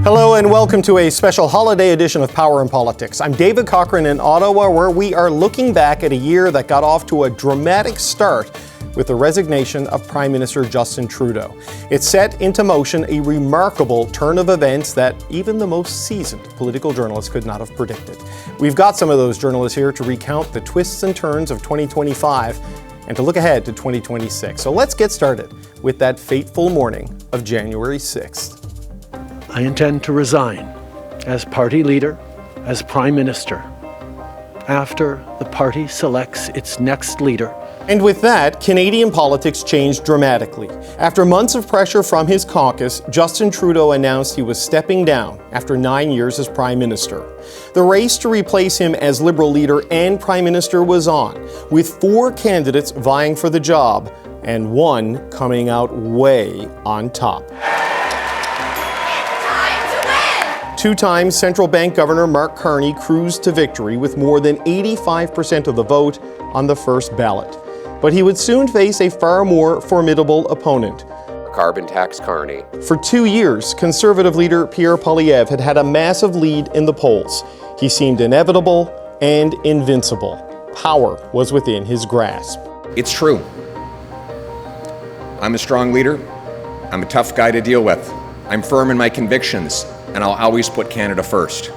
Hello and welcome to a special holiday edition of Power and Politics. I'm David Cochrane in Ottawa, where we are looking back at a year that got off to a dramatic start with the resignation of Prime Minister Justin Trudeau. It set into motion a remarkable turn of events that even the most seasoned political journalists could not have predicted. We've got some of those journalists here to recount the twists and turns of 2025 and to look ahead to 2026. So let's get started with that fateful morning of January 6th. I intend to resign as party leader, as Prime Minister, after the party selects its next leader. And with that, Canadian politics changed dramatically. After months of pressure from his caucus, Justin Trudeau announced he was stepping down after 9 years as Prime Minister. The race to replace him as Liberal leader and Prime Minister was on, with 4 candidates vying for the job, and one coming out way on top. Two-time central bank governor Mark Carney cruised to victory with more than 85% of the vote on the first ballot. But he would soon face a far more formidable opponent. Carbon tax Carney. For 2 years, Conservative leader Pierre Poilievre had a massive lead in the polls. He seemed inevitable and invincible. Power was within his grasp. It's true. I'm a strong leader. I'm a tough guy to deal with. I'm firm in my convictions, and I'll always put Canada first.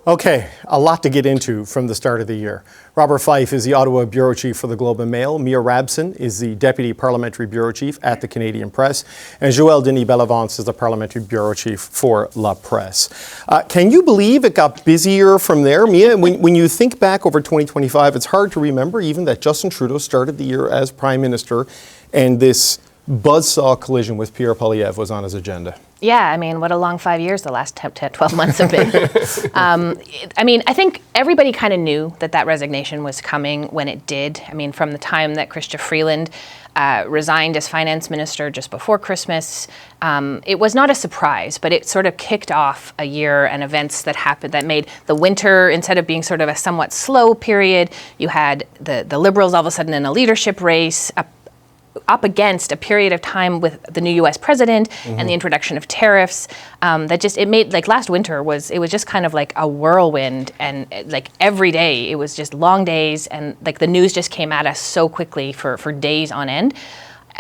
Okay, a lot to get into from the start of the year. Robert Fife is the Ottawa Bureau Chief for the Globe and Mail. Mia Rabson is the Deputy Parliamentary Bureau Chief at the Canadian Press. And Joël Denis-Bellavance is the Parliamentary Bureau Chief for La Presse. Can you believe it got busier from there? Mia, when you think back over 2025, it's hard to remember even that Justin Trudeau started the year as Prime Minister and this buzzsaw collision with Pierre Poilievre was on his agenda. Yeah, I mean, what a long 5 years the last 12 months have been. I think everybody kind of knew that resignation was coming when it did. I mean, from the time that Chrystia Freeland resigned as finance minister just before Christmas, it was not a surprise, but it sort of kicked off a year and events that happened that made the winter, instead of being sort of a somewhat slow period, you had the Liberals all of a sudden in a leadership race, up against a period of time with the new U.S. president and the introduction of tariffs, it made, like, last winter was just kind of like a whirlwind, and like every day it was just long days, and like the news just came at us so quickly for days on end.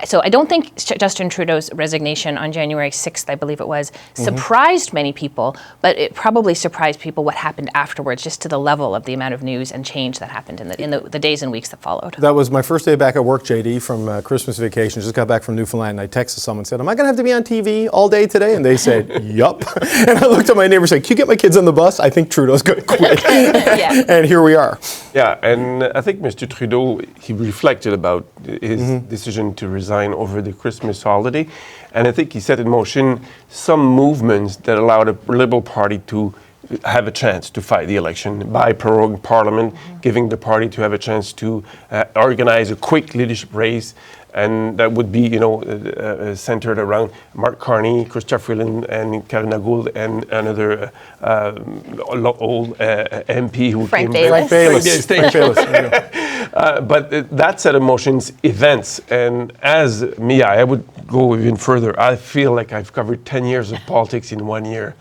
So I don't think Justin Trudeau's resignation on January 6th, I believe it was, surprised many people, but it probably surprised people what happened afterwards, just to the level of the amount of news and change that happened in the days and weeks that followed. That was my first day back at work, JD, from Christmas vacation. Just got back from Newfoundland, and I texted someone and said, am I going to have to be on TV all day today? And they said, yup. And I looked at my neighbor and said, can you get my kids on the bus? I think Trudeau's going to quit. Yeah. And here we are. Yeah, and I think Mr. Trudeau, he reflected about his decision to resign over the Christmas holiday, and I think he set in motion some movements that allowed the Liberal Party to have a chance to fight the election by proroguing Parliament, giving the party to have a chance to organize a quick leadership race, and that would be, centered around Mark Carney, Chrystia Freeland, and Karina Gould, and another old MP who Frank came back. Bayless. Frank Bayless. But that set of motions, events, and as Mia, I would go even further. I feel like I've covered 10 years of politics in 1 year.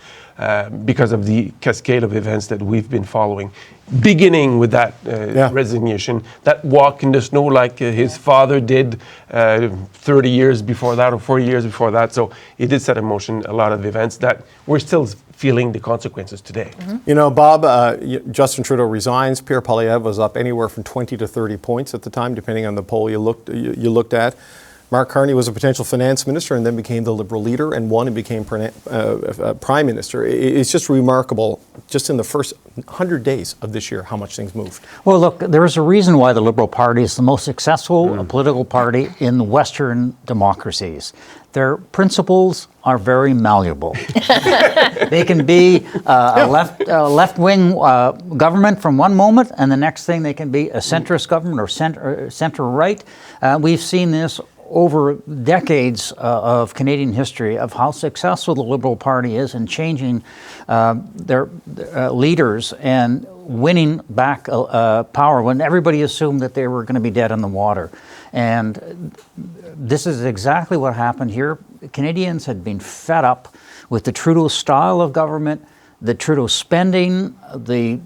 Because of the cascade of events that we've been following, beginning with that resignation, that walk in the snow like his father did 30 years before that or 40 years before that. So it did set in motion a lot of events that we're still feeling the consequences today. You know, Bob, Justin Trudeau resigns. Pierre Poilievre was up anywhere from 20 to 30 points at the time, depending on the poll you looked at. Mark Carney was a potential finance minister and then became the Liberal leader and won and became Prime Minister. It's just remarkable, just in the first 100 days of this year, how much things moved. Well, look, there is a reason why the Liberal Party is the most successful political party in Western democracies. Their principles are very malleable. They can be a left-wing government from one moment, and the next thing they can be a centrist government or center-right. We've seen this over decades of Canadian history of how successful the Liberal Party is in changing their leaders and winning back power when everybody assumed that they were going to be dead in the water. And this is exactly what happened here. Canadians had been fed up with the Trudeau style of government, the Trudeau spending, the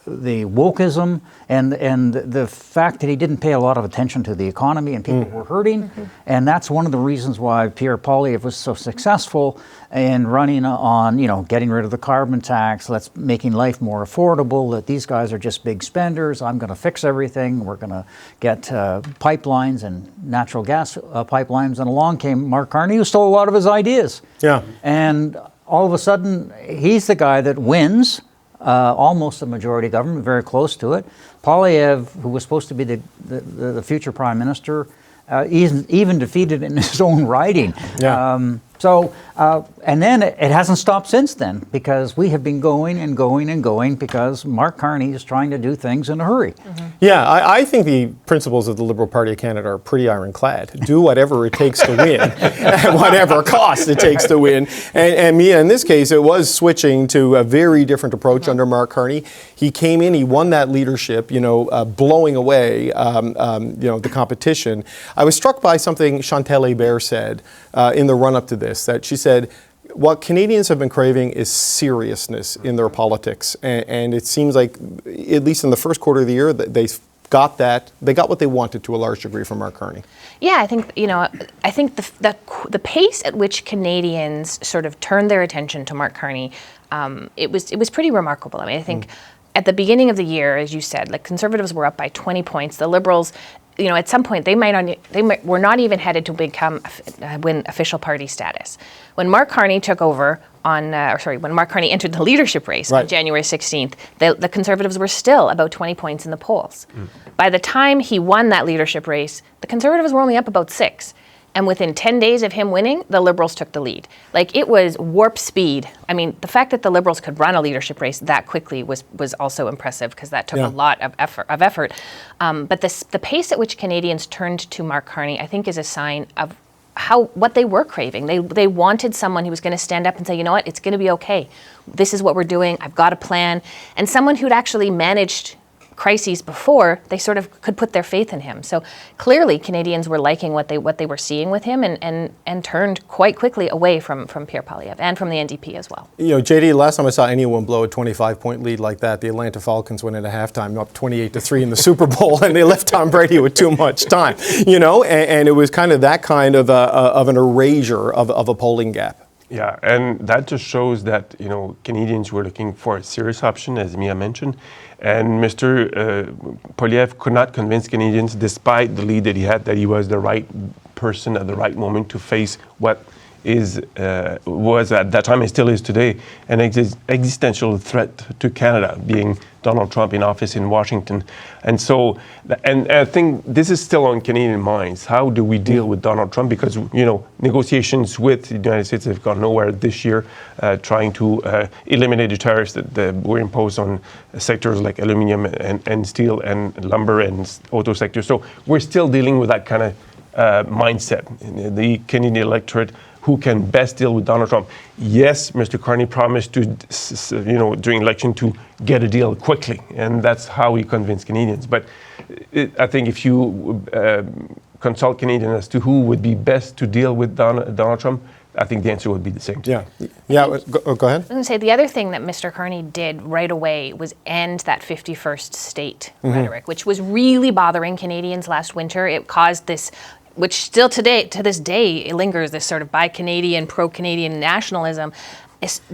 wokeism, and the fact that he didn't pay a lot of attention to the economy and people were hurting. And that's one of the reasons why Pierre Poilievre was so successful in running on, getting rid of the carbon tax, making life more affordable, that these guys are just big spenders, I'm going to fix everything, we're going to get pipelines and natural gas pipelines. And along came Mark Carney, who stole a lot of his ideas. Yeah. And all of a sudden, he's the guy that wins almost a majority government, very close to it. Poilievre, who was supposed to be the future prime minister, even defeated in his own riding. Yeah. And then it hasn't stopped since then, because we have been going and going and going because Mark Carney is trying to do things in a hurry. Yeah, I think the principles of the Liberal Party of Canada are pretty ironclad. Do whatever it takes to win, at whatever cost it takes to win. And Mia, in this case, it was switching to a very different approach under Mark Carney. He came in, he won that leadership, blowing away, the competition. I was struck by something Chantal Hébert said in the run-up to this, that she said, what Canadians have been craving is seriousness in their politics. And it seems like, at least in the first quarter of the year, that they got what they wanted to a large degree from Mark Carney. Yeah, I think, the pace at which Canadians sort of turned their attention to Mark Carney, it was pretty remarkable. I mean, I think at the beginning of the year, as you said, like Conservatives were up by 20 points. The Liberals, at some point they were not even headed to win official party status. When Mark Carney took over when Mark Carney entered the leadership race on January 16th, the Conservatives were still about 20 points in the polls. By the time he won that leadership race, the Conservatives were only up about 6. And within 10 days of him winning, the Liberals took the lead. Like, it was warp speed. I mean, the fact that the Liberals could run a leadership race that quickly was also impressive, because that took a lot of effort. But the pace at which Canadians turned to Mark Carney, I think, is a sign of what they were craving. They wanted someone who was going to stand up and say, you know what, it's going to be okay. This is what we're doing. I've got a plan. And someone who'd actually managed crises before, they sort of could put their faith in him. So clearly Canadians were liking what they were seeing with him, and turned quite quickly away from Pierre Poilievre and from the NDP as well. JD, last time I saw anyone blow a 25-point lead like that, the Atlanta Falcons went into halftime up 28-3 in the Super Bowl, and they left Tom Brady with too much time. And it was kind of that kind of an erasure of a polling gap. Yeah, and that just shows that, Canadians were looking for a serious option, as Mia mentioned, and Mr. Poilievre could not convince Canadians, despite the lead that he had, that he was the right person at the right moment to face what was at that time and still is today an existential threat to Canada, being Donald Trump in office in Washington. And so, and I think this is still on Canadian minds. How do we deal with Donald Trump? Because, negotiations with the United States have gone nowhere this year, trying to eliminate the tariffs that were imposed on sectors like aluminum and steel and lumber and auto sector. So we're still dealing with that kind of mindset. The Canadian electorate, who can best deal with Donald Trump. Yes, Mr. Carney promised to, during election, to get a deal quickly, and that's how he convinced Canadians. But I think if you consult Canadians as to who would be best to deal with Donald Trump, I think the answer would be the same. Yeah. Go ahead. I was going to say, the other thing that Mr. Carney did right away was end that 51st state rhetoric, which was really bothering Canadians last winter. It caused this, which still to this day lingers, this sort of bi-Canadian, pro-Canadian nationalism.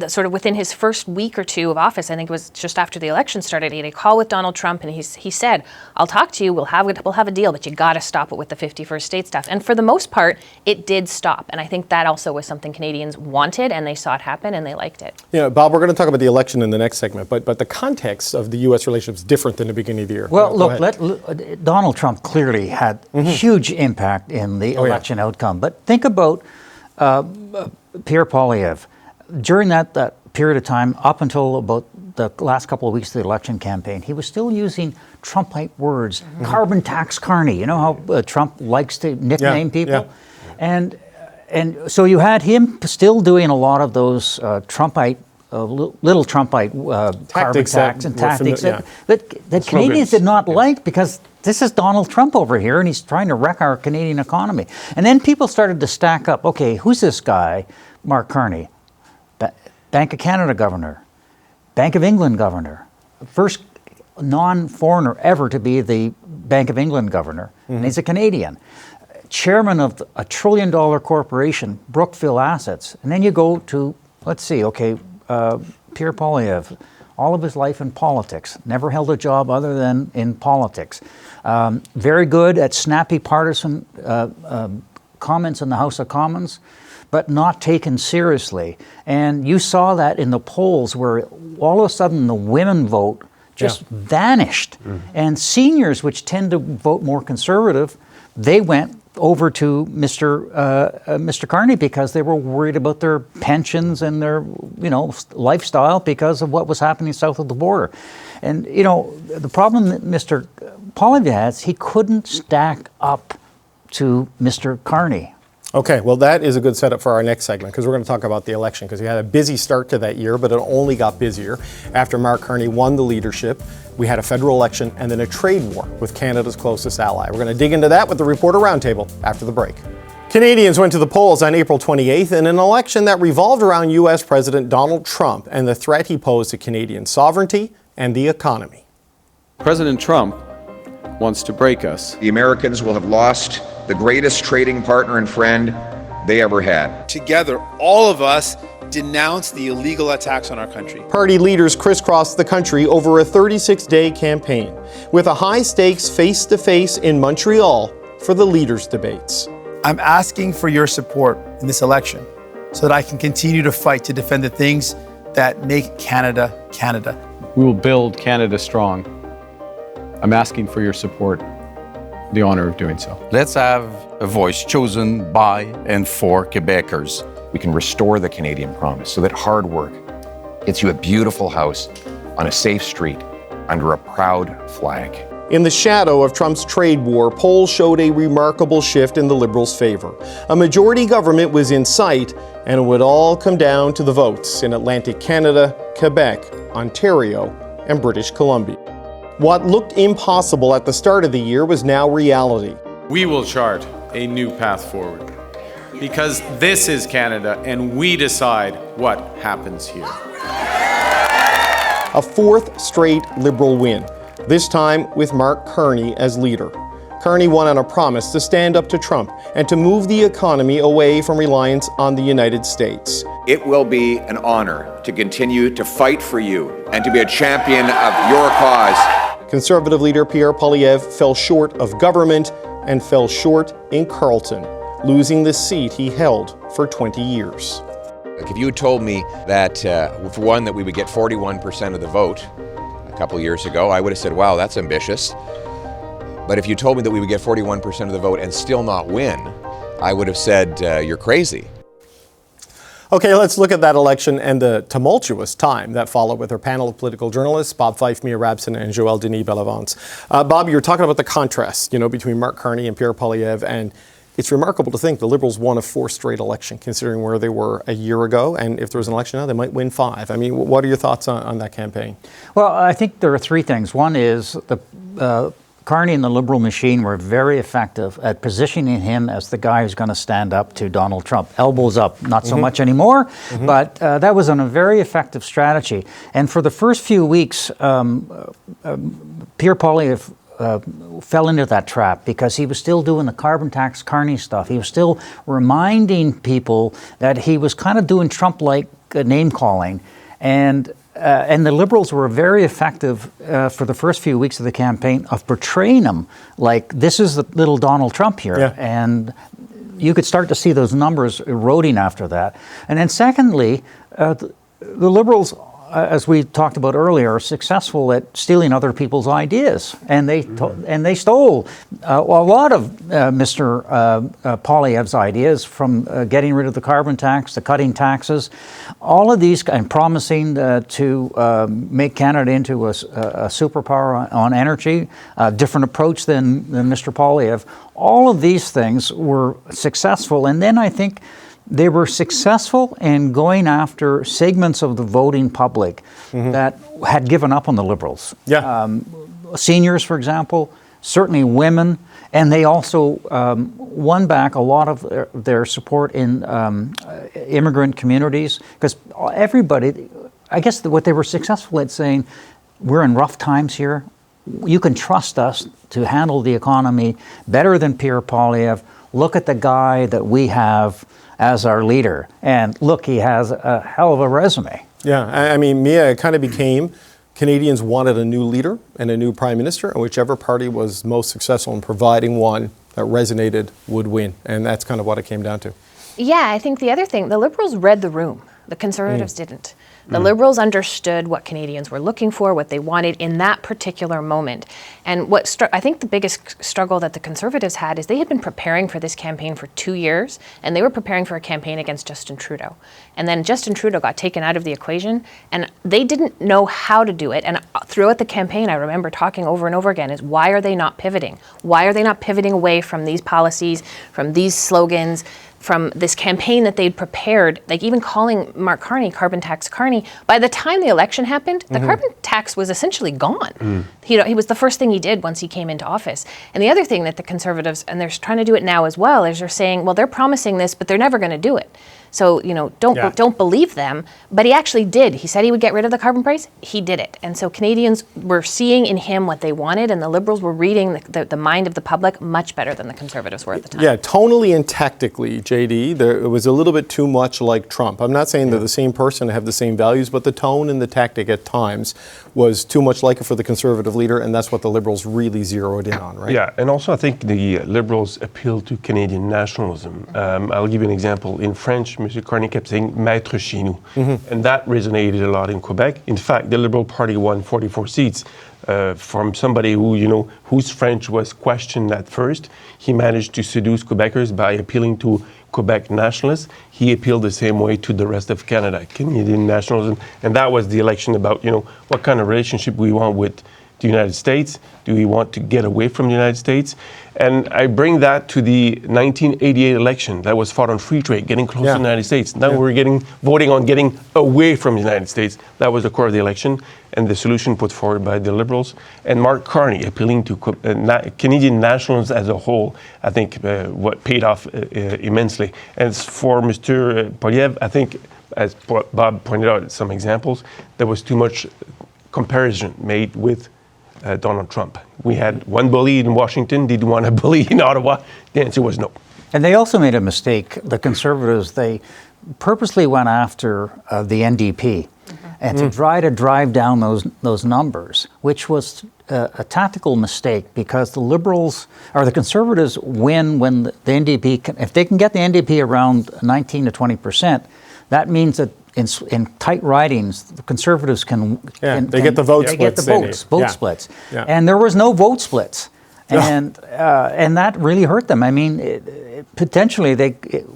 Sort of within his first week or two of office, I think it was just after the election started, he had a call with Donald Trump, and he said, I'll talk to you, we'll have a deal, but you got to stop it with the 51st state stuff. And for the most part, it did stop. And I think that also was something Canadians wanted, and they saw it happen, and they liked it. Bob, we're going to talk about the election in the next segment, but the context of the U.S. relationship is different than the beginning of the year. Well, look, Donald Trump clearly had huge impact in the election outcome. But think about Pierre Poilievre. During that period of time, up until about the last couple of weeks of the election campaign, he was still using Trumpite words, carbon tax Carney. You know how Trump likes to nickname people? Yeah. And so you had him still doing a lot of those Trumpite, little Trumpite carbon tax and tactics that Canadians did not like, because this is Donald Trump over here and he's trying to wreck our Canadian economy. And then people started to stack up, okay, who's this guy, Mark Carney? Bank of Canada governor, Bank of England governor, first non-foreigner ever to be the Bank of England governor, and he's a Canadian. Chairman of a $1 trillion corporation, Brookfield Assets. And then you go to, let's see, okay, Pierre Poilievre, all of his life in politics, never held a job other than in politics. Very good at snappy partisan comments in the House of Commons, but not taken seriously. And you saw that in the polls where all of a sudden the women vote just vanished. And seniors, which tend to vote more conservative, they went over to Mr. Carney because they were worried about their pensions and their, lifestyle because of what was happening south of the border. And, the problem that Mr. Poilievre has, he couldn't stack up to Mr. Carney. Okay, well, that is a good setup for our next segment, because we're going to talk about the election, because he had a busy start to that year, but it only got busier after Mark Carney won the leadership. We had a federal election and then a trade war with Canada's closest ally. We're going to dig into that with the Reporter Roundtable after the break. Canadians went to the polls on April 28th in an election that revolved around U.S. President Donald Trump and the threat he posed to Canadian sovereignty and the economy. President Trump wants to break us. The Americans will have lost the greatest trading partner and friend they ever had. Together, all of us denounce the illegal attacks on our country. Party leaders crisscrossed the country over a 36-day campaign, with a high-stakes face-to-face in Montreal for the leaders' debates. I'm asking for your support in this election so that I can continue to fight to defend the things that make Canada, Canada. We will build Canada strong. I'm asking for your support, the honor of doing so. Let's have a voice chosen by and for Quebecers. We can restore the Canadian promise so that hard work gets you a beautiful house on a safe street under a proud flag. In the shadow of Trump's trade war, polls showed a remarkable shift in the Liberals' favor. A majority government was in sight, and it would all come down to the votes in Atlantic Canada, Quebec, Ontario, and British Columbia. What looked impossible at the start of the year was now reality. We will chart a new path forward, because this is Canada and we decide what happens here. A fourth straight Liberal win, this time with Mark Carney as leader. Carney won on a promise to stand up to Trump and to move the economy away from reliance on the United States. It will be an honor to continue to fight for you and to be a champion of your cause. Conservative leader Pierre Poilievre fell short of government and fell short in Carleton, losing the seat he held for 20 years. Like if you had told me that, for one, that we would get 41% of the vote a couple years ago, I would have said, wow, that's ambitious. But if you told me that we would get 41% of the vote and still not win, I would have said, you're crazy. Okay, let's look at that election and the tumultuous time that followed with our panel of political journalists, Bob Fife, Mia Rabson, and Joël Denis Bellavance. Bob, you were talking about the contrast, between Mark Carney and Pierre Poilievre, and it's remarkable to think the Liberals won a fourth straight election, considering where they were a year ago, and if there was an election now, they might win 5. I mean, what are your thoughts on that campaign? Well, I think there are 3 things. One is the Carney and the Liberal machine were very effective at positioning him as the guy who's going to stand up to Donald Trump. Elbows up, not so much anymore, but that was a very effective strategy. And for the first few weeks, Pierre Poilievre fell into that trap because he was still doing the carbon tax Carney stuff. He was still reminding people that he was kind of doing Trump-like name calling. And the Liberals were very effective for the first few weeks of the campaign of portraying him like this is the little Donald Trump here. Yeah. And you could start to see those numbers eroding after that. And then secondly, the Liberals as we talked about earlier, are successful at stealing other people's ideas, and they stole a lot of Mr. Poilievre's ideas, from getting rid of the carbon tax to cutting taxes, all of these, and promising to make Canada into a superpower on energy, a different approach than Mr. Poilievre. All of these things were successful, and then I think they were successful in going after segments of the voting public that had given up on the Liberals. Yeah. Seniors, for example, certainly women, and they also won back a lot of their support in immigrant communities, because everybody, I guess what they were successful at saying, we're in rough times here. You can trust us to handle the economy better than Pierre Poilievre. Look at the guy that we have as our leader. And look, he has a hell of a resume. Yeah, I mean, Mia, it kind of became Canadians wanted a new leader and a new prime minister, and whichever party was most successful in providing one that resonated would win. And that's kind of what it came down to. Yeah, I think the other thing, the Liberals read the room. The Conservatives didn't. The Liberals understood what Canadians were looking for, what they wanted in that particular moment. And I think the biggest struggle that the Conservatives had is they had been preparing for this campaign for 2 years, and they were preparing for a campaign against Justin Trudeau. And then Justin Trudeau got taken out of the equation, and they didn't know how to do it. And throughout the campaign, I remember talking over and over again, is why are they not pivoting? Why are they not pivoting away from these policies, from these slogans, from this campaign that they'd prepared, like even calling Mark Carney Carbon Tax Carney? By the time the election happened, the carbon tax was essentially gone. He was the first thing he did once he came into office. And the other thing that the Conservatives, and they're trying to do it now as well, is they're saying, well, they're promising this, but they're never going to do it. So, don't believe them. But he actually did. He said he would get rid of the carbon price. He did it. And so Canadians were seeing in him what they wanted, and the Liberals were reading the mind of the public much better than the Conservatives were at the time. Yeah, tonally and tactically, JD, it was a little bit too much like Trump. I'm not saying they're the same person, have the same values, but the tone and the tactic at times was too much like it for the Conservative leader, and that's what the Liberals really zeroed in on, right? Yeah, and also I think the Liberals appeal to Canadian nationalism. I'll give you an example. In French, M. Carney kept saying "Maître chez nous," and that resonated a lot in Quebec. In fact, the Liberal Party won 44 seats from somebody whose French was questioned at first. He managed to seduce Quebecers by appealing to Quebec nationalists. He appealed the same way to the rest of Canada, Canadian nationalism, and that was the election about what kind of relationship we want with the United States. Do we want to get away from the United States? And I bring that to the 1988 election that was fought on free trade, getting close to the United States. Now we're voting on getting away from the United States. That was the core of the election, and the solution put forward by the Liberals. And Mark Carney appealing to Canadian nationalism as a whole, I think what paid off immensely. And as for Mr. Poilievre, I think, as Bob pointed out, some examples, there was too much comparison made with Donald Trump. We had one bully in Washington. Did you want a bully in Ottawa? The answer was no. And they also made a mistake. The Conservatives, they purposely went after the NDP and to try to drive down those numbers, which was a tactical mistake, because the Liberals or the Conservatives win when the NDP, if they can get the NDP around 19 to 20%, that means that in tight ridings, the Conservatives can they get the vote splits. They get the vote splits. Yeah. And there was no vote splits. And that really hurt them. I mean, potentially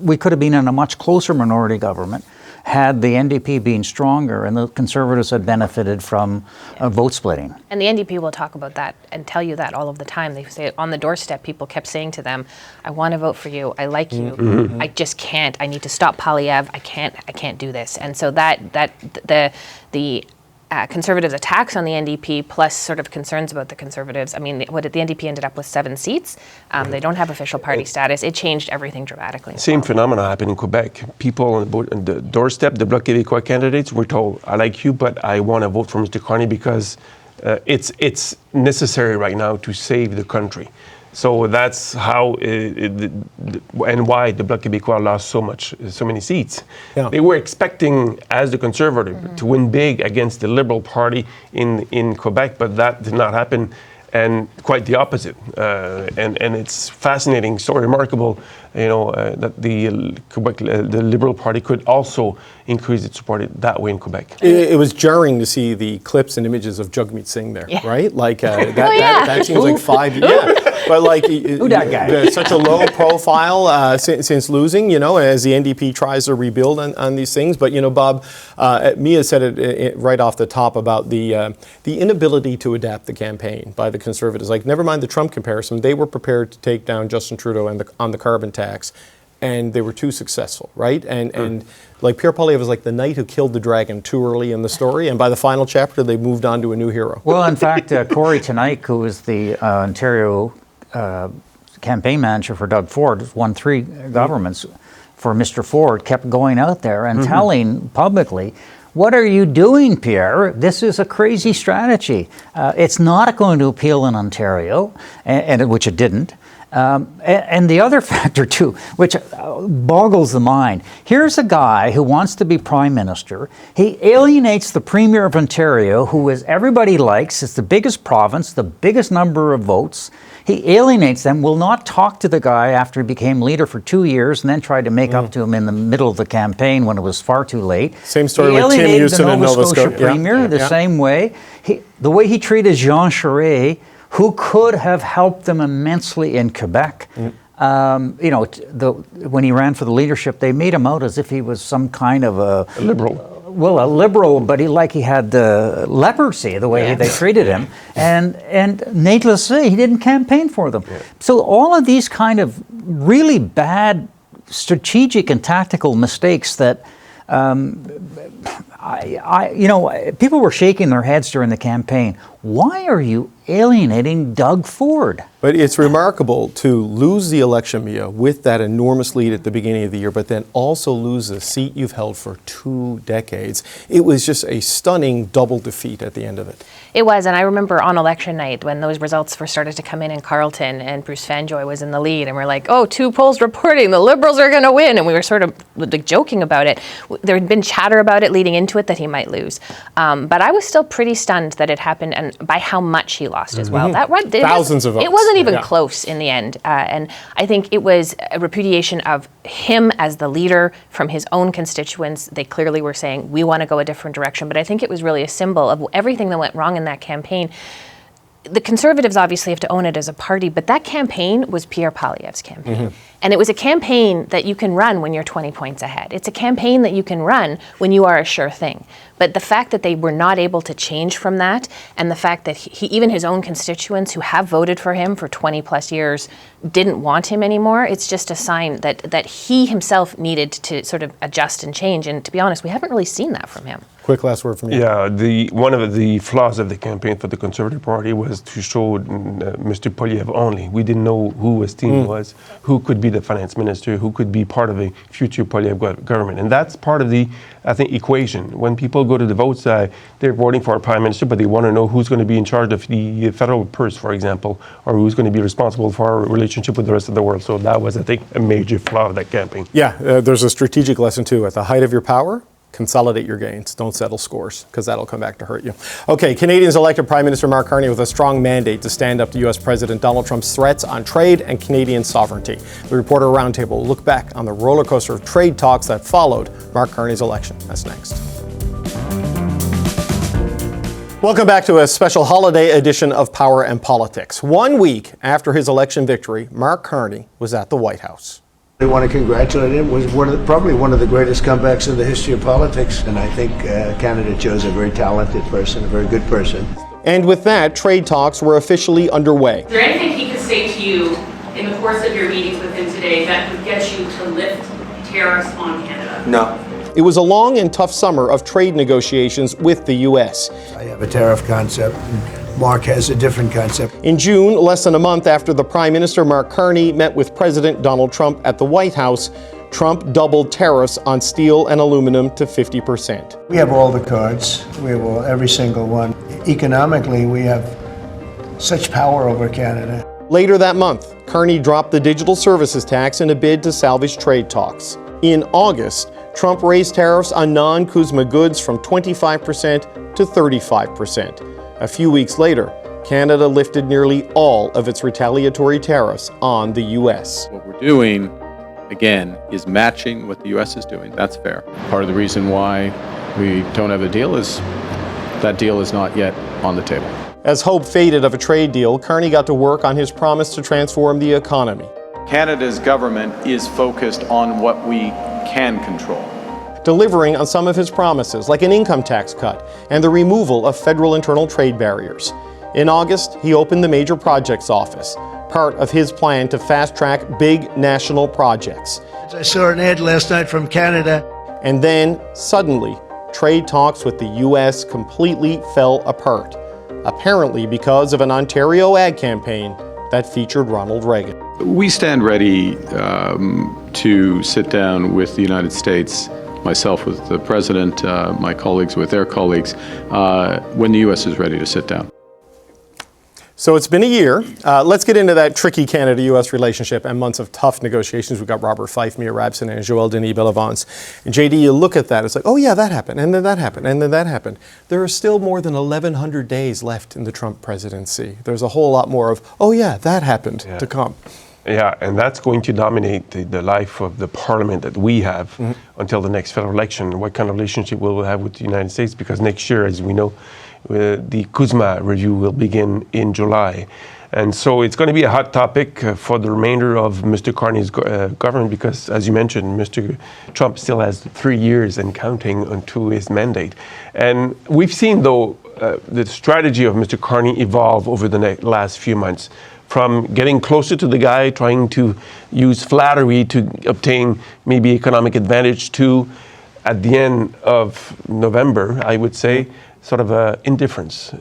we could have been in a much closer minority government had the NDP been stronger, and the Conservatives had benefited from vote splitting. And the NDP will talk about that and tell you that all of the time. They say on the doorstep, people kept saying to them, I want to vote for you, I like you, I just can't, I need to stop Poilievre, I can't do this. And so the Conservatives' attacks on the NDP, plus sort of concerns about the Conservatives. I mean, the NDP ended up with 7 seats. They don't have official party status. It changed everything dramatically. Same phenomena happened in Quebec. People on the doorstep, the Bloc Québécois candidates, were told, I like you, but I want to vote for Mr. Carney because it's necessary right now to save the country. So that's how and why the Bloc Québécois lost so many seats. Yeah. They were expecting, as the Conservative, to win big against the Liberal Party in Quebec, but that did not happen. and quite the opposite. And it's fascinating, so remarkable, that the Quebec, the Liberal Party could also increase its support that way in Quebec. It was jarring to see the clips and images of Jagmeet Singh there, right? Like that seems like 5 years. Yeah. But like, who that guy? Such a low profile since losing, as the NDP tries to rebuild on these things. But Bob, Mia said it right off the top about the inability to adapt the campaign by the Conservatives. Like, never mind the Trump comparison, they were prepared to take down Justin Trudeau on the carbon tax, and they were too successful, right? And like Pierre Poilievre was like the knight who killed the dragon too early in the story, and by the final chapter, they moved on to a new hero. Well, in fact, Corey Tenike, who is the Ontario campaign manager for Doug Ford, won 3 governments for Mr. Ford, kept going out there and telling publicly, what are you doing, Pierre? This is a crazy strategy. It's not going to appeal in Ontario, and which it didn't. And the other factor, too, which boggles the mind. Here's a guy who wants to be prime minister. He alienates the premier of Ontario, who is everybody likes. It's the biggest province, the biggest number of votes. He alienates them, will not talk to the guy after he became leader for 2 years, and then tried to make up to him in the middle of the campaign when it was far too late. Same story with Tim Houston in Nova Scotia. Premier, the same way. The way he treated Jean Charest, who could have helped them immensely in Quebec. When he ran for the leadership, they made him out as if he was some kind of a liberal. Well, a liberal, but he had the leprosy, the way they treated him. And needless to say, he didn't campaign for them. Yeah. So all of these kind of really bad strategic and tactical mistakes that people were shaking their heads during the campaign. Why are you alienating Doug Ford? But it's remarkable to lose the election, Mia, with that enormous lead at the beginning of the year, but then also lose a seat you've held for 2 decades. It was just a stunning double defeat at the end of it. It was, and I remember on election night when those results first started to come in Carleton and Bruce Fanjoy was in the lead, and we're like, 2 polls reporting, the Liberals are going to win, and we were sort of like joking about it. There had been chatter about it leading into it that he might lose. But I was still pretty stunned that it happened, and by how much he lost as well. Thousands of votes. It wasn't even close in the end. And I think it was a repudiation of him as the leader from his own constituents. They clearly were saying, we want to go a different direction. But I think it was really a symbol of everything that went wrong in that campaign. The Conservatives obviously have to own it as a party, but that campaign was Pierre Poilievre's campaign. And it was a campaign that you can run when you're 20 points ahead. It's a campaign that you can run when you are a sure thing. But the fact that they were not able to change from that, and the fact that even his own constituents who have voted for him for 20 plus years didn't want him anymore, it's just a sign that he himself needed to sort of adjust and change. And to be honest, we haven't really seen that from him. Quick last word from you. Yeah, one of the flaws of the campaign for the Conservative Party was to show Mr. Poilievre only. We didn't know who his team was, who could be the finance minister, who could be part of a future Poilievre government. And that's part of the, I think, equation. When people go to the votes, they're voting for a prime minister, but they want to know who's going to be in charge of the federal purse, for example, or who's going to be responsible for our relationship with the rest of the world. So that was, I think, a major flaw of that campaign. Yeah, there's a strategic lesson too. At the height of your power, consolidate your gains. Don't settle scores, because that'll come back to hurt you. Okay, Canadians elected Prime Minister Mark Carney with a strong mandate to stand up to U.S. President Donald Trump's threats on trade and Canadian sovereignty. The Reporter Roundtable will look back on the roller coaster of trade talks that followed Mark Carney's election. That's next. Welcome back to a special holiday edition of Power and Politics. 1 week after his election victory, Mark Carney was at the White House. I want to congratulate him. It was probably one of the greatest comebacks in the history of politics. And I think Canada chose a very talented person, a very good person. And with that, trade talks were officially underway. Is there anything he could say to you in the course of your meetings with him today that would get you to lift tariffs on Canada? No. It was a long and tough summer of trade negotiations with the U.S. I have a tariff concept. Mark has a different concept. In June, less than a month after the Prime Minister Mark Carney met with President Donald Trump at the White House, Trump doubled tariffs on steel and aluminum to 50%. We have all the cards. We have every single one. Economically, we have such power over Canada. Later that month, Carney dropped the digital services tax in a bid to salvage trade talks. In August, Trump raised tariffs on non-CUSMA goods from 25% to 35%. A few weeks later, Canada lifted nearly all of its retaliatory tariffs on the U.S. What we're doing, again, is matching what the U.S. is doing. That's fair. Part of the reason why we don't have a deal is that deal is not yet on the table. As hope faded of a trade deal, Carney got to work on his promise to transform the economy. Canada's government is focused on what we can control. Delivering on some of his promises, like an income tax cut and the removal of federal internal trade barriers. In August, he opened the Major Projects Office, part of his plan to fast-track big national projects. I saw an ad last night from Canada. And then, suddenly, trade talks with the U.S. completely fell apart, apparently because of an Ontario ad campaign that featured Ronald Reagan. We stand ready to sit down with the United States, myself with the President, my colleagues with their colleagues, when the U.S. is ready to sit down. So it's been a year. Let's get into that tricky Canada-U.S. relationship and months of tough negotiations. We've got Robert Fife, Mia Rabson, and Joël Denis Bellevance. And JD, you look at that, it's like, oh yeah, that happened, and then that happened, and then that happened. There are still more than 1,100 days left in the Trump presidency. There's a whole lot more of, oh yeah, that happened to come. Yeah, and that's going to dominate the life of the parliament that we have until the next federal election. What kind of relationship will we have with the United States? Because next year, as we know, the Kuzma review will begin in July. And so it's going to be a hot topic for the remainder of Mr. Carney's government because, as you mentioned, Mr. Trump still has 3 years and counting onto his mandate. And we've seen, though, the strategy of Mr. Carney evolve over the last few months, from getting closer to the guy, trying to use flattery to obtain maybe economic advantage, to, at the end of November, I would say, sort of indifference.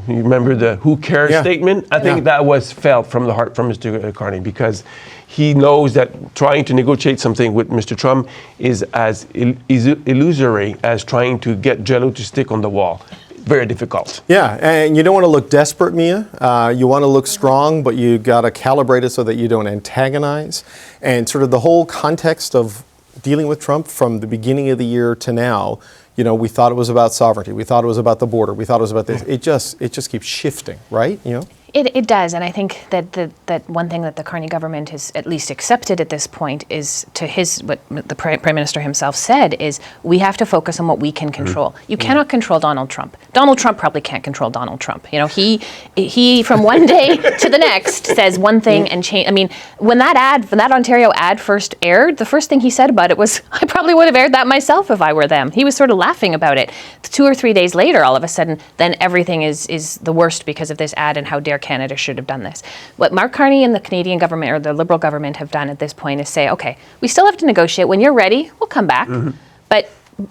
You remember the "who cares" statement? I think that was felt from the heart from Mr. Carney, because he knows that trying to negotiate something with Mr. Trump is as illusory as trying to get Jell-O to stick on the wall. Very difficult. Yeah, and you don't want to look desperate, Mia. You want to look strong, but you got to calibrate it so that you don't antagonize. And sort of the whole context of dealing with Trump from the beginning of the year to now, you know, we thought it was about sovereignty. We thought it was about the border. We thought it was about this. It just keeps shifting, right? You know? It does, and I think that one thing that the Carney government has at least accepted at this point is, to what the Prime Minister himself said, is we have to focus on what we can control. You cannot control Donald Trump. Donald Trump probably can't control Donald Trump. You know, he from one day to the next says one thing and change. I mean, when that Ontario ad first aired, the first thing he said about it was, "I probably would have aired that myself if I were them." He was sort of laughing about it. 2 or 3 days later, all of a sudden, then everything is the worst because of this ad, and how dare Canada should have done this. What Mark Carney and the Canadian government, or the Liberal government, have done at this point is say, okay, we still have to negotiate. When you're ready, we'll come back.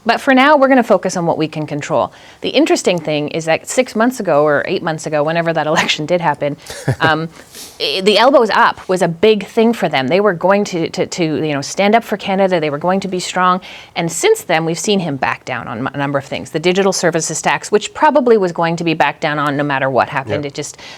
But for now, we're going to focus on what we can control. The interesting thing is that 6 months ago or 8 months ago, whenever that election did happen, the elbows up was a big thing for them. They were going to stand up for Canada. They were going to be strong. And since then, we've seen him back down on a number of things. The digital services tax, which probably was going to be backed down on no matter what happened.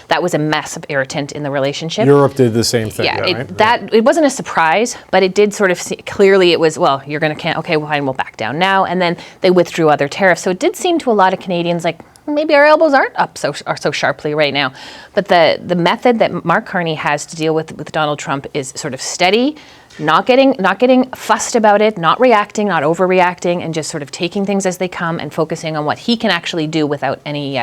That was a massive irritant in the relationship. Europe did the same thing. It wasn't a surprise, but it did sort of clearly it was, well, you're going to okay, fine, we'll back down now. And then they withdrew other tariffs. So it did seem to a lot of Canadians like maybe our elbows aren't up so sharply right now. But the method that Mark Carney has to deal with Donald Trump is sort of steady, not getting fussed about it, not reacting, not overreacting, and just sort of taking things as they come and focusing on what he can actually do without any,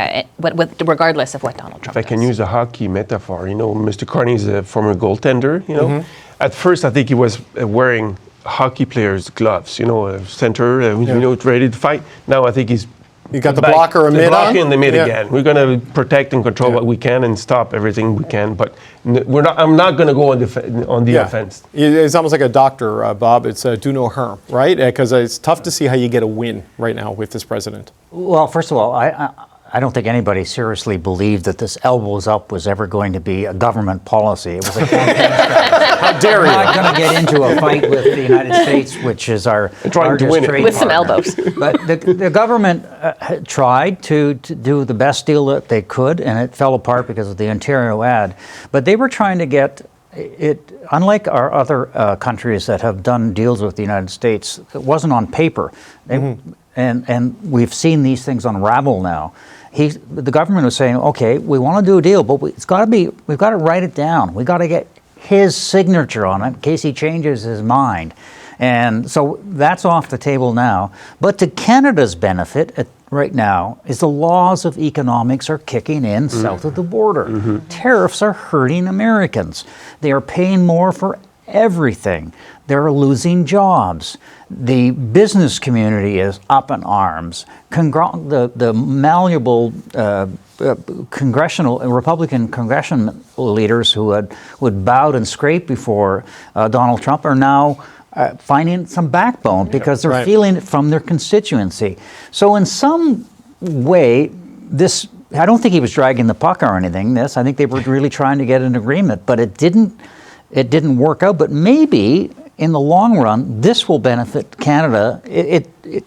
regardless of what Donald Trump does. If I can use a hockey metaphor, you know, Mr. Carney is a former goaltender, you know. At first, I think he was wearing hockey players' gloves, you know, a center, ready to fight. Now I think he's got the blocker and mid on? in the mid again. We're going to protect and control what we can and stop everything we can, but I'm not going to go on the offense. It's almost like a doctor, Bob. It's do no harm, right? Because it's tough to see how you get a win right now with this president. Well, first of all, I don't think anybody seriously believed that this elbows up was ever going to be a government policy. It was a campaign strategy. How dare you? We're not going to get into a fight with the United States, which is our largest trade with some partner. elbows. But the government tried to do the best deal that they could, and it fell apart because of the Ontario ad. But they were trying to get it, unlike our other countries that have done deals with the United States, it wasn't on paper. and we've seen these things unravel now. The government was saying, okay, we want to do a deal, but we've got to write it down. We've got to get his signature on it in case he changes his mind. And so that's off the table now. But to Canada's benefit right now is the laws of economics are kicking in south of the border. Tariffs are hurting Americans. They are paying more for everything. They're losing jobs. The business community is up in arms. The malleable Republican congressional leaders who would bowed and scraped before Donald Trump are now finding some backbone because they're feeling it from their constituency. So in some way, I don't think he was dragging the puck or anything. I think they were really trying to get an agreement, but it didn't work out. But maybe in the long run, this will benefit Canada.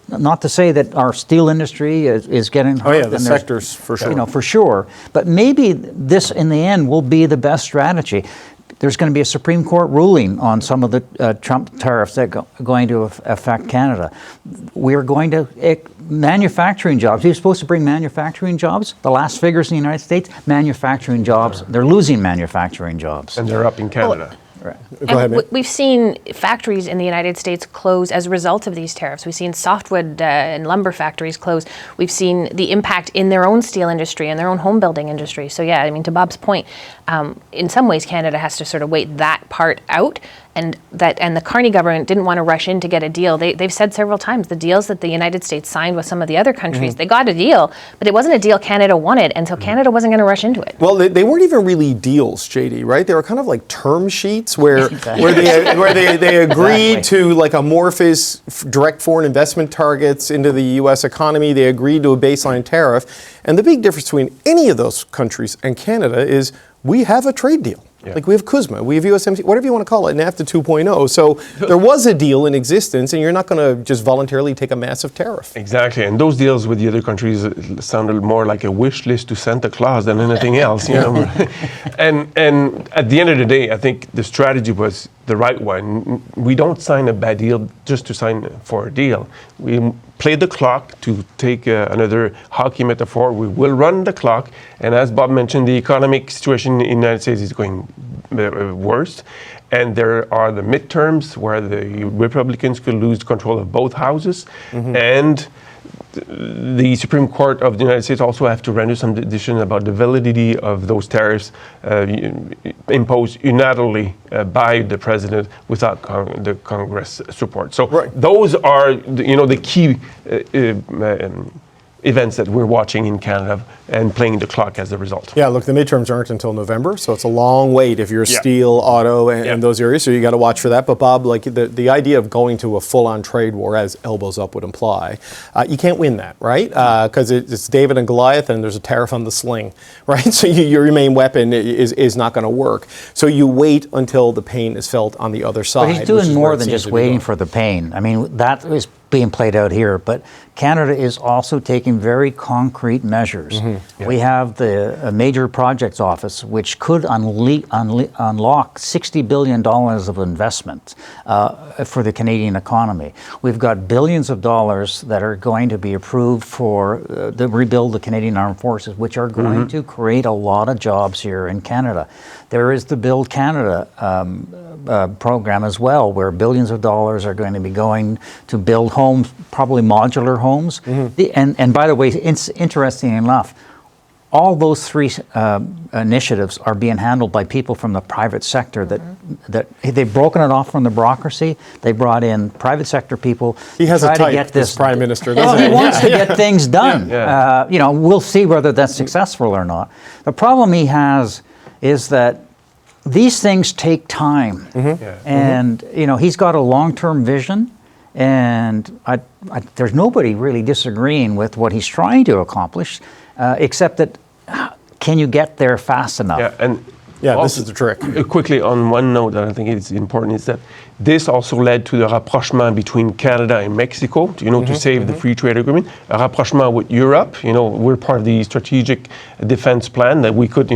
Not to say that our steel industry is getting hurt. Oh yeah, the sectors for sure. For sure. But maybe this, in the end, will be the best strategy. There's going to be a Supreme Court ruling on some of the Trump tariffs that are going to affect Canada. We're going to manufacturing jobs. We're supposed to bring manufacturing jobs. The last figures in the United States, manufacturing jobs. They're losing manufacturing jobs. And they're up in Canada. Right. Go ahead, we've seen factories in the United States close as a result of these tariffs. We've seen softwood and lumber factories close. We've seen the impact in their own steel industry and their own home building industry. So yeah, I mean, to Bob's point, in some ways Canada has to sort of wait that part out. And the Carney government didn't want to rush in to get a deal. They've said several times the deals that the United States signed with some of the other countries, they got a deal, but it wasn't a deal Canada wanted, and so Canada wasn't going to rush into it. Well, they weren't even really deals, JD, right? They were kind of like term sheets where they agreed to like amorphous direct foreign investment targets into the U.S. economy. They agreed to a baseline tariff. And the big difference between any of those countries and Canada is we have a trade deal. Yeah. Like we have CUSMA, we have USMCA, whatever you want to call it, NAFTA 2.0. So there was a deal in existence, and you're not going to just voluntarily take a massive tariff. Exactly, and those deals with the other countries sounded more like a wish list to Santa Claus than anything else, you know. And at the end of the day, I think the strategy was the right one. We don't sign a bad deal just to sign for a deal. We play the clock, to take another hockey metaphor. We will run the clock, and as Bob mentioned, the economic situation in the United States is going worse, and there are the midterms where the Republicans could lose control of both houses, and the Supreme Court of the United States also have to render some decision about the validity of those tariffs imposed unilaterally by the president without the Congress support. So those are the key events that we're watching in Canada and playing the clock as a result. Yeah, look, the midterms aren't until November, so it's a long wait if you're steel, auto, and those areas, so you got to watch for that. But Bob, like the idea of going to a full-on trade war, as elbows up would imply, you can't win that, right? Because it's David and Goliath, and there's a tariff on the sling, right? So your main weapon is not going to work. So you wait until the pain is felt on the other side. But he's doing more than just waiting for the pain. I mean, that is being played out here, but Canada is also taking very concrete measures. We have the Major Projects Office, which could unlock $60 billion of investment for the Canadian economy. We've got billions of dollars that are going to be approved for to rebuild the Canadian Armed Forces, which are going to create a lot of jobs here in Canada. There is the Build Canada program as well, where billions of dollars are going to be going to build homes, probably modular homes. And by the way, it's interesting enough, all those three initiatives are being handled by people from the private sector that they've broken it off from the bureaucracy. They brought in private sector people. He has to a type, get this Prime Minister. He wants to get things done. We'll see whether that's successful or not. The problem he has is that these things take time, and he's got a long-term vision, and there's nobody really disagreeing with what he's trying to accomplish, except that can you get there fast enough? This is the trick. Quickly, on one note that I think is important is that this also led to the rapprochement between Canada and Mexico, to save the free trade agreement. A rapprochement with Europe, we're part of the strategic defense plan that we could,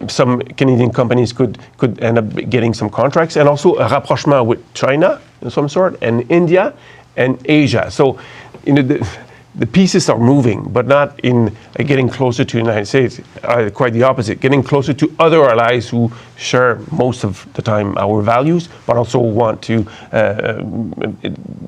some Canadian companies could end up getting some contracts, and also a rapprochement with China of some sort, and India and Asia. So the pieces are moving, but not in getting closer to the United States. Quite the opposite, getting closer to other allies who share most of the time our values, but also want to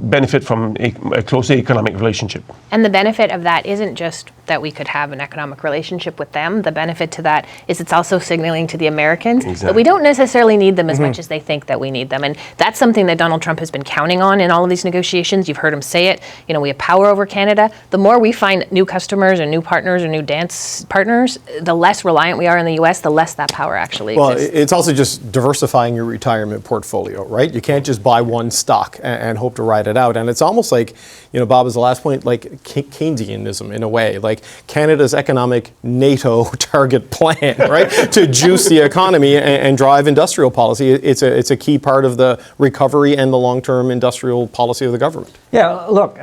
benefit from a closer economic relationship. And the benefit of that isn't just that we could have an economic relationship with them. The benefit to that is it's also signaling to the Americans that we don't necessarily need them as much as they think that we need them. And that's something that Donald Trump has been counting on in all of these negotiations. You've heard him say it. We have power over Canada. The more we find new customers or new partners or new dance partners, the less reliant we are in the U.S., the less that power actually exists. Well, it's also just diversifying your retirement portfolio, right? You can't just buy one stock and hope to ride it out. And it's almost like, Bob, as the last point, like Keynesianism in a way, like Canada's economic NATO target plan, right? To juice the economy and drive industrial policy. It's a key part of the recovery and the long-term industrial policy of the government. Yeah, look,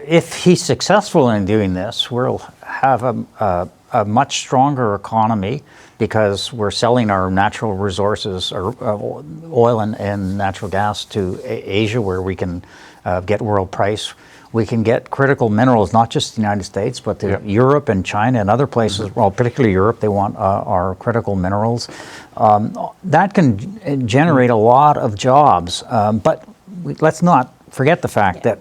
if he's successful in doing this, we'll have a much stronger economy because we're selling our natural resources, or oil and natural gas, to Asia, where we can get world price. We can get critical minerals, not just the United States, but to Europe and China and other places. Well, particularly Europe, they want our critical minerals. That can generate a lot of jobs, but let's not forget the fact that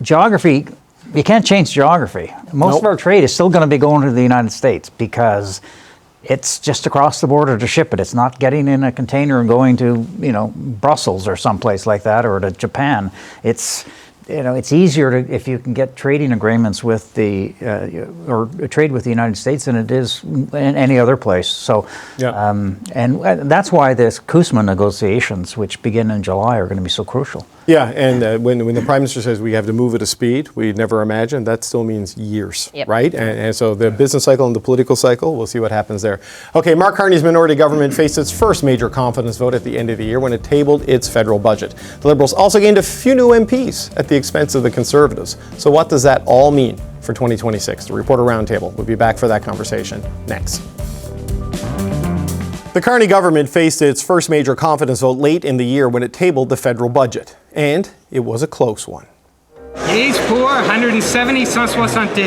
geography, you can't change geography. Most of our trade is still going to be going to the United States because it's just across the border to ship it. It's not getting in a container and going to, Brussels or someplace like that, or to Japan. It's easier if you can get trading agreements with or trade with the United States than it is in any other place. So, and that's why this CUSMA negotiations, which begin in July, are going to be so crucial. Yeah, and when the Prime Minister says we have to move at a speed we never imagined, that still means years, right? And so the business cycle and the political cycle, we'll see what happens there. Okay, Mark Carney's minority government faced its first major confidence vote at the end of the year when it tabled its federal budget. The Liberals also gained a few new MPs at the expense of the Conservatives. So what does that all mean for 2026? The Reporter Roundtable will be back for that conversation next. The Carney government faced its first major confidence vote late in the year when it tabled the federal budget. And it was a close one. Yeas pour 170, 170.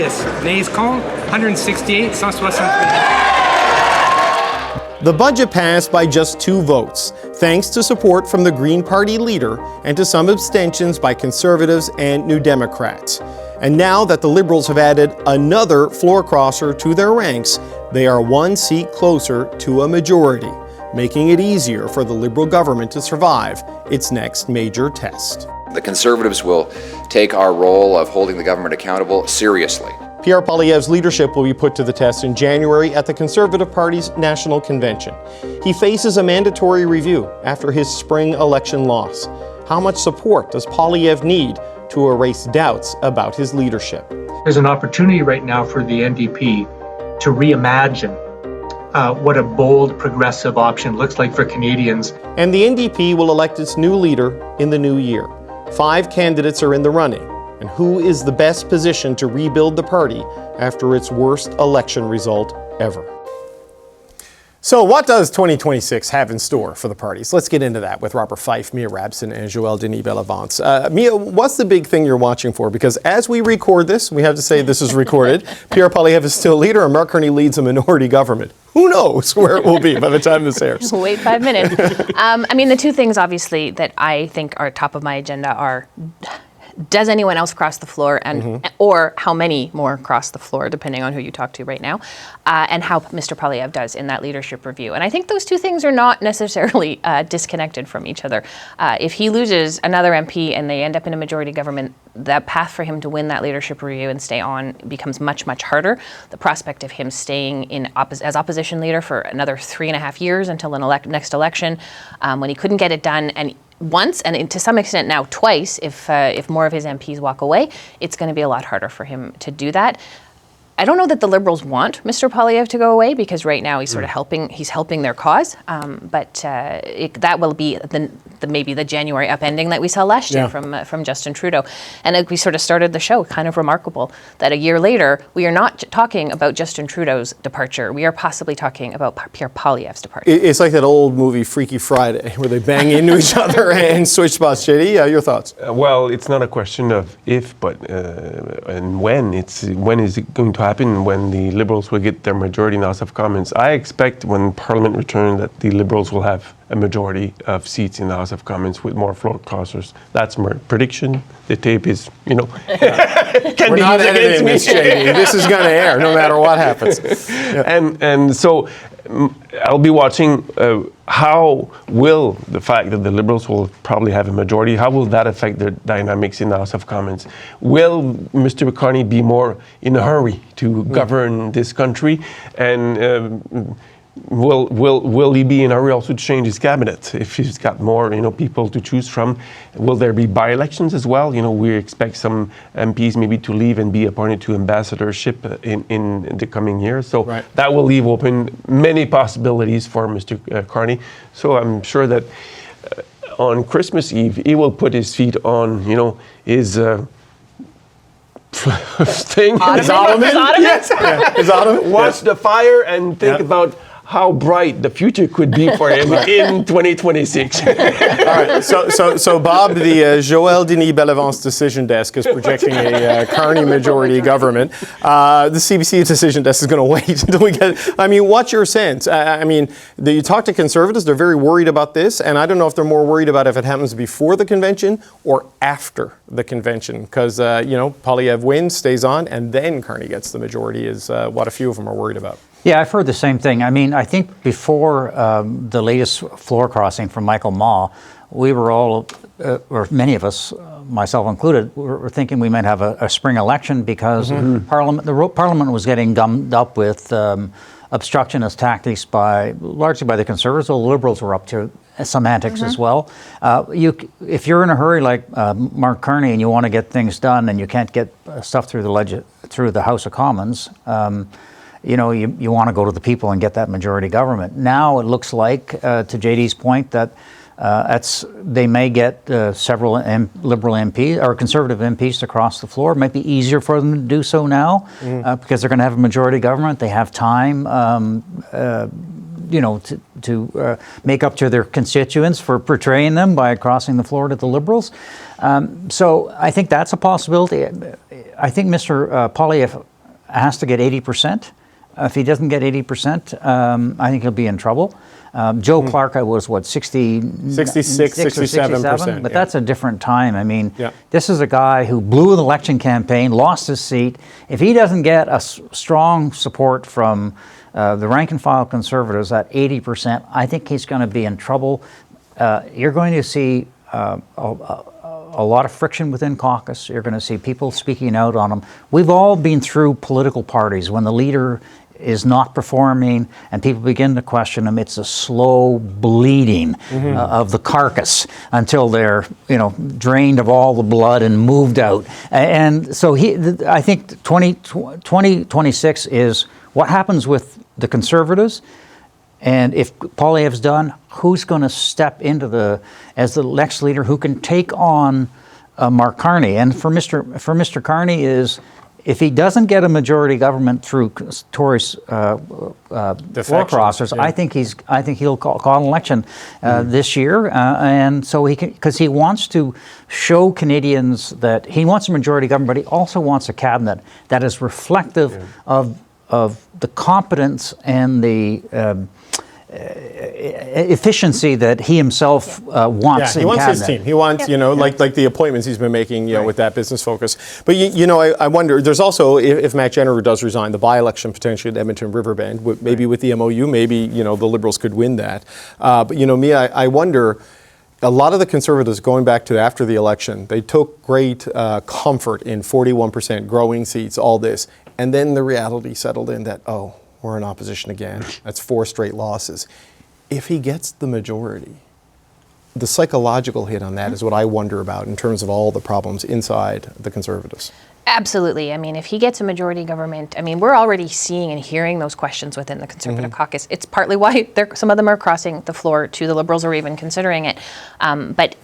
Nays contre 168, 163. The budget passed by just 2 votes, thanks to support from the Green Party leader and to some abstentions by Conservatives and New Democrats. And now that the Liberals have added another floor crosser to their ranks, they are 1 seat closer to a majority, making it easier for the Liberal government to survive its next major test. The Conservatives will take our role of holding the government accountable seriously. Pierre Poilievre's leadership will be put to the test in January at the Conservative Party's National Convention. He faces a mandatory review after his spring election loss. How much support does Poilievre need to erase doubts about his leadership? There's an opportunity right now for the NDP to reimagine what a bold, progressive option looks like for Canadians. And the NDP will elect its new leader in the new year. 5 candidates are in the running. And who is the best positioned to rebuild the party after its worst election result ever? So what does 2026 have in store for the parties? Let's get into that with Robert Fife, Mia Rabson, and Joël Denis Bellavance. Mia, what's the big thing you're watching for? Because as we record this, we have to say this is recorded, Pierre Poilievre is still leader and Mark Carney leads a minority government. Who knows where it will be by the time this airs? Wait 5 minutes. The 2 things, obviously, that I think are top of my agenda are, does anyone else cross the floor, and or how many more cross the floor, depending on who you talk to right now, and how Mr. Poilievre does in that leadership review. And I think those 2 things are not necessarily disconnected from each other. If he loses another MP and they end up in a majority government, the path for him to win that leadership review and stay on becomes much, much harder. The prospect of him staying in as opposition leader for another 3.5 years until an next election, when he couldn't get it done, and once, and to some extent now twice, if more of his MPs walk away, it's going to be a lot harder for him to do that. I don't know that the Liberals want Mr. Poilievre to go away, because right now he's sort of helping their cause. But that will be maybe the January upending that we saw last year from Justin Trudeau. And we sort of started the show, kind of remarkable that a year later, we are not talking about Justin Trudeau's departure. We are possibly talking about Pierre Poilievre's departure. It's like that old movie Freaky Friday, where they bang into each other and switch spots. JD, your thoughts? Well, it's not a question of if, but and when. It's when is it going to happen, when the Liberals will get their majority in the House of Commons. I expect when Parliament returns that the Liberals will have a majority of seats in the House of Commons with more floor crossers. That's my prediction. The tape is, can We're not editing this, JD. This is going to air no matter what happens. And so I'll be watching how will the fact that the Liberals will probably have a majority, how will that affect their dynamics in the House of Commons? Will Mr. Cochrane be more in a hurry to govern this country? And will he be in a hurry also to change his cabinet if he's got more people to choose from? Will there be by-elections as well? We expect some MPs maybe to leave and be appointed to ambassadorship in the coming years. So that will leave open many possibilities for Mr. Carney. So I'm sure that on Christmas Eve he will put his feet on his thing. His ottoman? Yes. His ottoman. Watch the fire and think about how bright the future could be for him in 2026. All right, so Bob, the Joël Denis Bellevance decision desk is projecting a Carney majority government. The CBC decision desk is going to wait until we get. What's your sense? You talk to Conservatives; they're very worried about this, and I don't know if they're more worried about if it happens before the convention or after the convention, because Poilievre wins, stays on, and then Carney gets the majority. Is what a few of them are worried about. Yeah, I've heard the same thing. I think before the latest floor crossing from Michael Maw, we were all, or many of us, myself included, were thinking we might have a spring election because Parliament was getting gummed up with obstructionist tactics largely by the Conservatives. The Liberals were up to some antics as well. If you're in a hurry like Mark Carney and you want to get things done and you can't get stuff through the House of Commons, you want to go to the people and get that majority government. Now it looks like, to JD's point, that they may get several Liberal MPs or Conservative MPs to cross the floor. It might be easier for them to do so now because they're going to have a majority government. They have time, to make up to their constituents for portraying them by crossing the floor to the Liberals. So I think that's a possibility. I think Mr. Poilievre has to get 80%. If he doesn't get 80%, I think he'll be in trouble. Joe Clark was 66, 67%. But that's a different time. This is a guy who blew an election campaign, lost his seat. If he doesn't get a strong support from the rank and file Conservatives at 80%, I think he's going to be in trouble. You're going to see a lot of friction within caucus. You're going to see people speaking out on them. We've all been through political parties when the leader is not performing and people begin to question him. It's a slow bleeding of the carcass until they're drained of all the blood and moved out. And so I think 2026 is what happens with the Conservatives. And if Poilievre's done, who's going to step into as the next leader who can take on Mark Carney? And for Mr. Carney is, if he doesn't get a majority government through Tories floor crossers, I think he'll call an election this year, and so because he wants to show Canadians that he wants a majority government, but he also wants a cabinet that is reflective of the competence and the efficiency that he himself wants. He wants his team. He wants, like the appointments he's been making, with that business focus. But I wonder. There's also, if Matt Jenner does resign, the by-election potentially at Edmonton Riverbend, maybe with the MOU, maybe the Liberals could win that. But I wonder. A lot of the Conservatives, going back to after the election, they took great comfort in 41% growing seats, all this, and then the reality settled in that, we're in opposition again. That's 4 straight losses. If he gets the majority, the psychological hit on that is what I wonder about in terms of all the problems inside the Conservatives. Absolutely. I mean, if he gets a majority government, I mean, we're already seeing and hearing those questions within the Conservative caucus. It's partly why some of them are crossing the floor to the Liberals or even considering it. But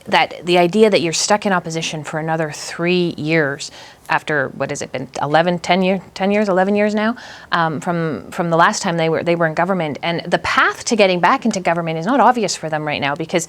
that the idea that you're stuck in opposition for another 3 years after, what has it been, 11 years now, from the last time they were in government. And the path to getting back into government is not obvious for them right now because,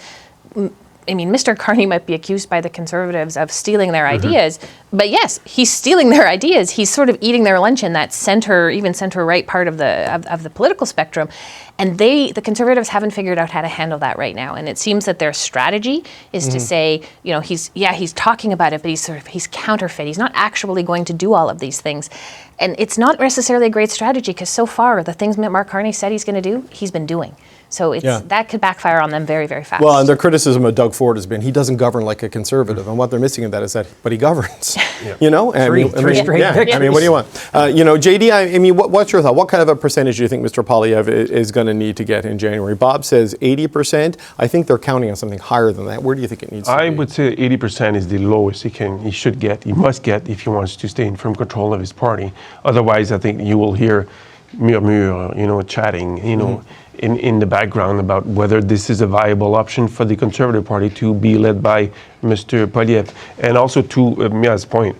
I mean, Mr. Carney might be accused by the Conservatives of stealing their ideas, but yes, he's stealing their ideas. He's sort of eating their lunch in that center, even center-right part of the political spectrum, and the Conservatives haven't figured out how to handle that right now. And it seems that their strategy is to say, you know, he's talking about it, but he's counterfeit. He's not actually going to do all of these things, and it's not necessarily a great strategy because so far the things that Mark Carney said he's going to do, he's been doing. So that could backfire on them very, very fast. Well, and their criticism of Doug Ford has been he doesn't govern like a Conservative, and what they're missing in that is that, but he governs. You know, three straight victories. I mean, what do you want? You know, JD, I mean, what's your thought? What kind of a percentage do you think Mr. Poilievre is going to need to get in January? Bob says 80%. I think they're counting on something higher than that. Where do you think it needs to be? I would say 80% is the lowest he should get. He must get if he wants to stay in firm control of his party. Otherwise, I think you will hear murmure, you know, chatting, you know, in the background about whether this is a viable option for the Conservative Party to be led by Mr. Poilievre. And also to Mia's point,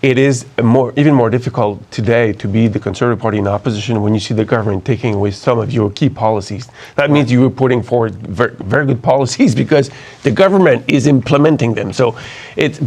it is even more difficult today to be the Conservative Party in opposition when you see the government taking away some of your key policies. That means you are putting forward very, very good policies because the government is implementing them. So it's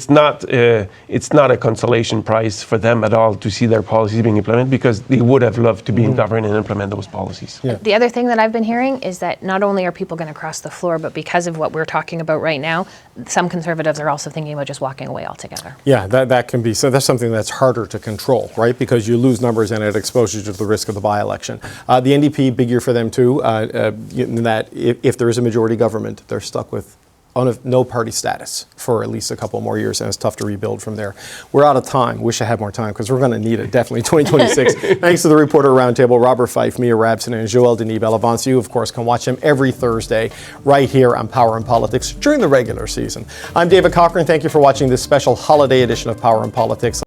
not a consolation prize for them at all to see their policies being implemented because they would have loved to be in government and implement those policies. Yeah. The other thing that I've been hearing is that not only are people going to cross the floor, but because of what we're talking about right now, some Conservatives are also thinking about just walking away altogether. Yeah, that can be, so that's something that's harder to control, right? Because you lose numbers and it exposes you to the risk of the by-election. The NDP, big year for them too, in that if there is a majority government, they're stuck with no party status for at least a couple more years, and it's tough to rebuild from there. We're out of time. Wish I had more time because we're going to need it definitely 2026. Thanks to the Reporter Roundtable, Robert Fife, Mia Rabson, and Joël Denis Bellavance. You, of course, can watch him every Thursday right here on Power and Politics during the regular season. I'm David Cochrane. Thank you for watching this special holiday edition of Power and Politics.